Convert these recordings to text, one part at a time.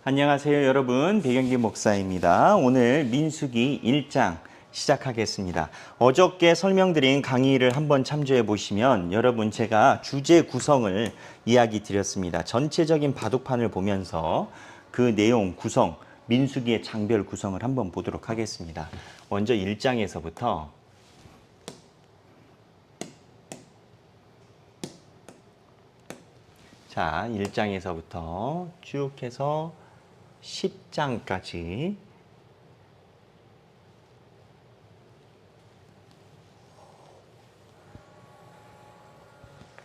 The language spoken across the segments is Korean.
안녕하세요 여러분, 백영기 목사입니다. 오늘 민수기 1장 시작하겠습니다. 어저께 설명드린 강의를 한번 참조해 보시면 여러분 제가 주제 구성을 이야기 드렸습니다. 전체적인 바둑판을 보면서 그 내용 구성, 민수기의 장별 구성을 한번 보도록 하겠습니다. 먼저 1장에서부터 자, 1장에서부터 쭉 해서 10장까지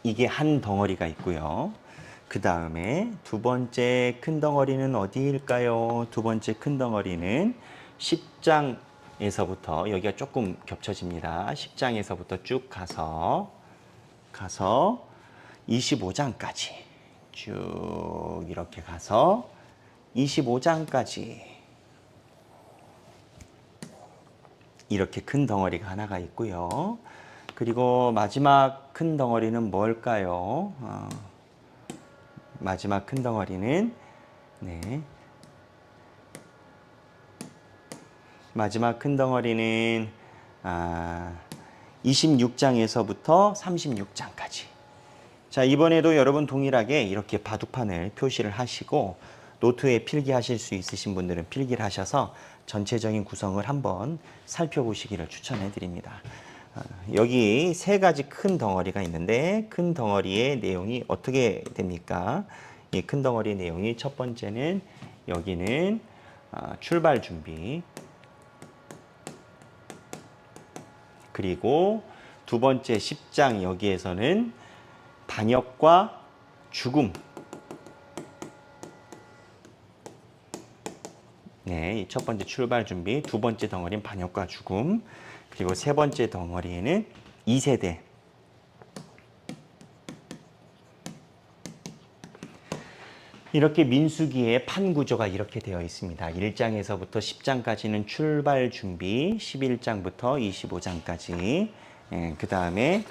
이게 한 덩어리가 있고요. 그 다음에 두 번째 큰 덩어리는 어디일까요? 두 번째 큰 덩어리는 10장에서부터 여기가 조금 겹쳐집니다. 10장에서부터 쭉 가서 25장까지 쭉 이렇게 가서 25장까지 이렇게 큰 덩어리가 하나가 있고요. 그리고 마지막 큰 덩어리는 뭘까요? 마지막 큰 덩어리는 마지막 큰 덩어리는 26장에서부터 36장까지. 자, 이번에도 여러분 동일하게 이렇게 바둑판을 표시를 하시고 노트에 필기하실 수 있으신 분들은 필기를 하셔서 전체적인 구성을 한번 살펴보시기를 추천해 드립니다. 여기 세 가지 큰 덩어리가 있는데 큰 덩어리의 내용이 어떻게 됩니까? 이 큰 덩어리의 내용이 첫 번째는 여기는 출발 준비, 그리고 두 번째 10장 여기에서는 반역과 죽음, 네, 첫 번째 출발 준비, 두 번째 덩어리는 반역과 죽음, 그리고 세 번째 덩어리에는 2세대. 이렇게 민수기의 판 구조가 이렇게 되어 있습니다. 1장에서부터 10장까지는 출발 준비, 11장부터 25장까지, 그 다음에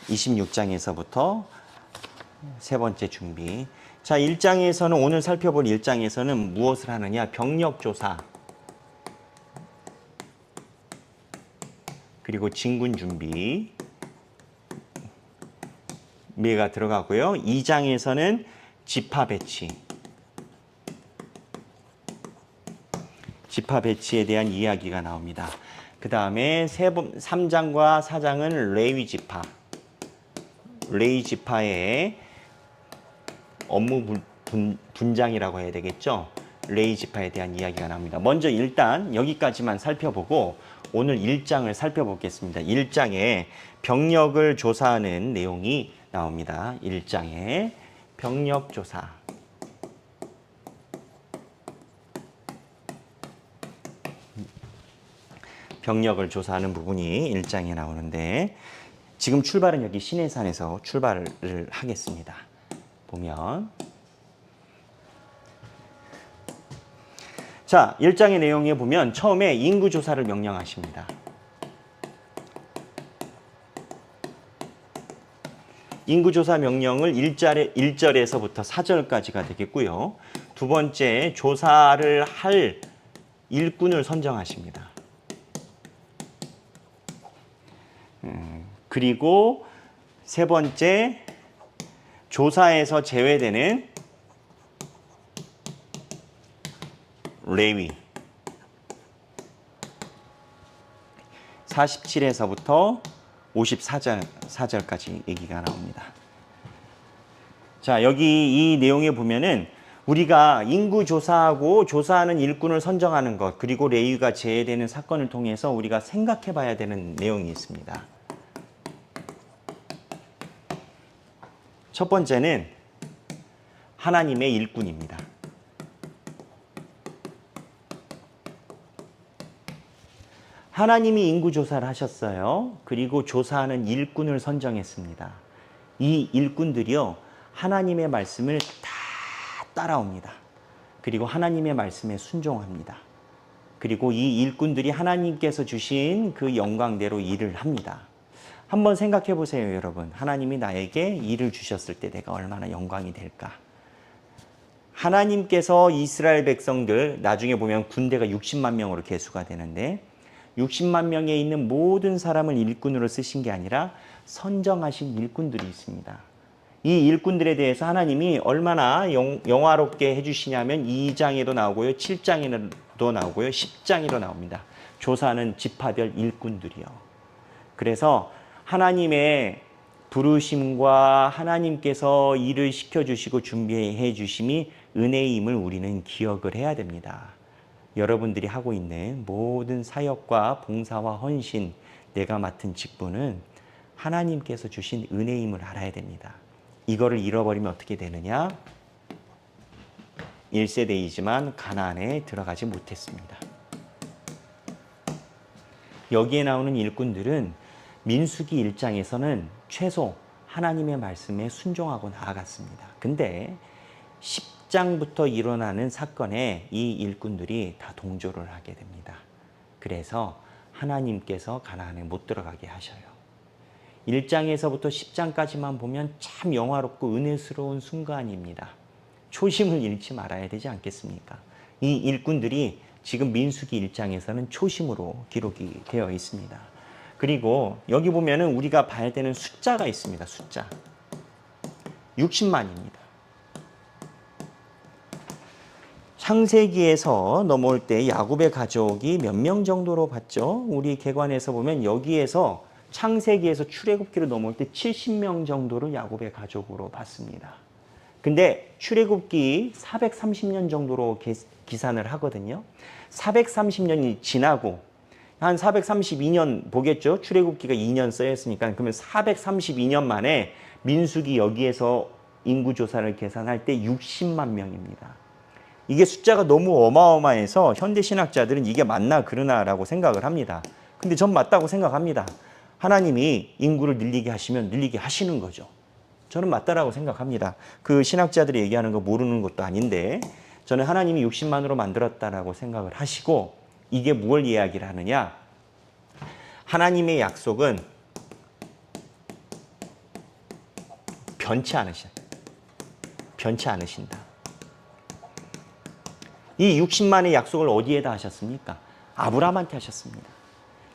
26장에서부터 세 번째 준비. 자, 1장에서는 오늘 살펴볼 1장에서는 무엇을 하느냐? 병력 조사, 그리고 진군 준비 가 들어가고요. 2장에서는 지파 배치, 지파 배치에 대한 이야기가 나옵니다. 그 다음에 3장과 4장은 레위 지파, 레위 지파의 업무 분장이라고 해야 되겠죠. 레위 지파에 대한 이야기가 나옵니다. 먼저 일단 여기까지만 살펴보고 오늘 1장을 살펴보겠습니다. 1장에 병력을 조사하는 내용이 나옵니다. 1장에 병력 조사. 병력을 조사하는 부분이 1장에 나오는데 지금 출발은 여기 시내산에서 출발을 하겠습니다. 보면 자, 1장의 내용에 보면 처음에 인구조사를 명령하십니다. 인구조사 명령을 1절에서부터 4절까지가 되겠고요. 두 번째, 조사를 할 일꾼을 선정하십니다. 그리고 세 번째, 조사에서 제외되는 레위 47에서부터 54절까지 얘기가 나옵니다. 자, 여기 이 내용에 보면은 우리가 인구 조사하고 조사하는 일꾼을 선정하는 것, 그리고 레위가 제외되는 사건을 통해서 우리가 생각해 봐야 되는 내용이 있습니다. 첫 번째는 하나님의 일꾼입니다. 하나님이 인구조사를 하셨어요. 그리고 조사하는 일꾼을 선정했습니다. 이 일꾼들이요, 하나님의 말씀을 다 따라옵니다. 그리고 하나님의 말씀에 순종합니다. 그리고 이 일꾼들이 하나님께서 주신 그 영광대로 일을 합니다. 한번 생각해 보세요, 여러분. 하나님이 나에게 일을 주셨을 때 내가 얼마나 영광이 될까? 하나님께서 이스라엘 백성들 나중에 보면 군대가 60만 명으로 계수가 되는데 60만 명에 있는 모든 사람을 일꾼으로 쓰신 게 아니라 선정하신 일꾼들이 있습니다. 이 일꾼들에 대해서 하나님이 얼마나 영화롭게 해주시냐면 2장에도 나오고요. 7장에도 나오고요. 10장에도 나옵니다. 조사하는 지파별 일꾼들이요. 그래서 하나님의 부르심과 하나님께서 일을 시켜주시고 준비해 주심이 은혜임을 우리는 기억을 해야 됩니다. 여러분들이 하고 있는 모든 사역과 봉사와 헌신, 내가 맡은 직분은 하나님께서 주신 은혜임을 알아야 됩니다. 이거를 잃어버리면 어떻게 되느냐? 1세대이지만 가나안에 들어가지 못했습니다. 여기에 나오는 일꾼들은 민수기 1장에서는 최소 하나님의 말씀에 순종하고 나아갔습니다. 근데 10장부터 일어나는 사건에 이 일꾼들이 다 동조를 하게 됩니다. 그래서 하나님께서 가나안에 못 들어가게 하셔요. 1장에서부터 10장까지만 보면 참 영화롭고 은혜스러운 순간입니다. 초심을 잃지 말아야 되지 않겠습니까? 이 일꾼들이 지금 민수기 1장에서는 초심으로 기록이 되어 있습니다. 그리고 여기 보면은 우리가 봐야 되는 숫자가 있습니다. 숫자. 60만입니다. 창세기에서 넘어올 때 야곱의 가족이 몇 명 정도로 봤죠? 우리 개관에서 보면 여기에서 창세기에서 출애굽기로 넘어올 때 70명 정도를 야곱의 가족으로 봤습니다. 근데 출애굽기 430년 정도로 기산을 하거든요. 430년이 지나고 한 432년 보겠죠. 출애굽기가 2년 써였으니까. 그러면 432년 만에 민수기 여기에서 인구조사를 계산할 때 60만 명입니다. 이게 숫자가 너무 어마어마해서 현대 신학자들은 이게 맞나 그러나라고 생각을 합니다. 근데 전 맞다고 생각합니다. 하나님이 인구를 늘리게 하시면 늘리게 하시는 거죠. 저는 맞다라고 생각합니다. 그 신학자들이 얘기하는 거 모르는 것도 아닌데 저는 하나님이 60만으로 만들었다라고 생각을 하시고 이게 무엇을 이야기를 하느냐? 하나님의 약속은 변치 않으신다. 이 60만의 약속을 어디에다 하셨습니까? 아브라함한테 하셨습니다.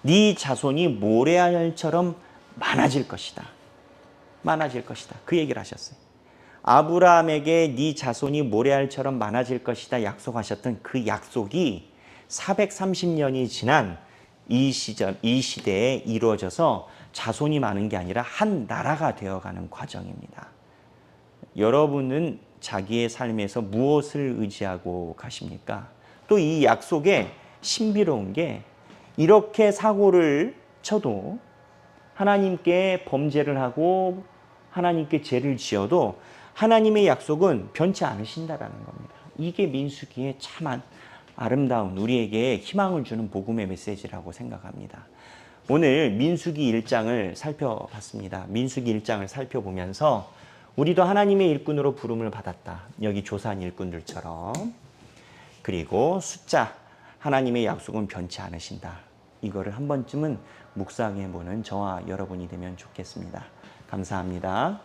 네 자손이 모래알처럼 많아질 것이다. 많아질 것이다. 그 얘기를 하셨어요. 아브라함에게 네 자손이 모래알처럼 많아질 것이다 약속하셨던 그 약속이 430년이 지난 이 시대에 이루어져서 자손이 많은 게 아니라 한 나라가 되어가는 과정입니다. 여러분은 자기의 삶에서 무엇을 의지하고 가십니까? 또 이 약속에 신비로운 게 이렇게 사고를 쳐도 하나님께 범죄를 하고 하나님께 죄를 지어도 하나님의 약속은 변치 않으신다라는 겁니다. 이게 민수기의 참 아름다운 우리에게 희망을 주는 복음의 메시지라고 생각합니다. 오늘 민수기 1장을 살펴봤습니다. 민수기 1장을 살펴보면서 우리도 하나님의 일꾼으로 부름을 받았다. 여기 조사한 일꾼들처럼. 그리고 숫자, 하나님의 약속은 변치 않으신다. 이거를 한 번쯤은 묵상해보는 저와 여러분이 되면 좋겠습니다. 감사합니다.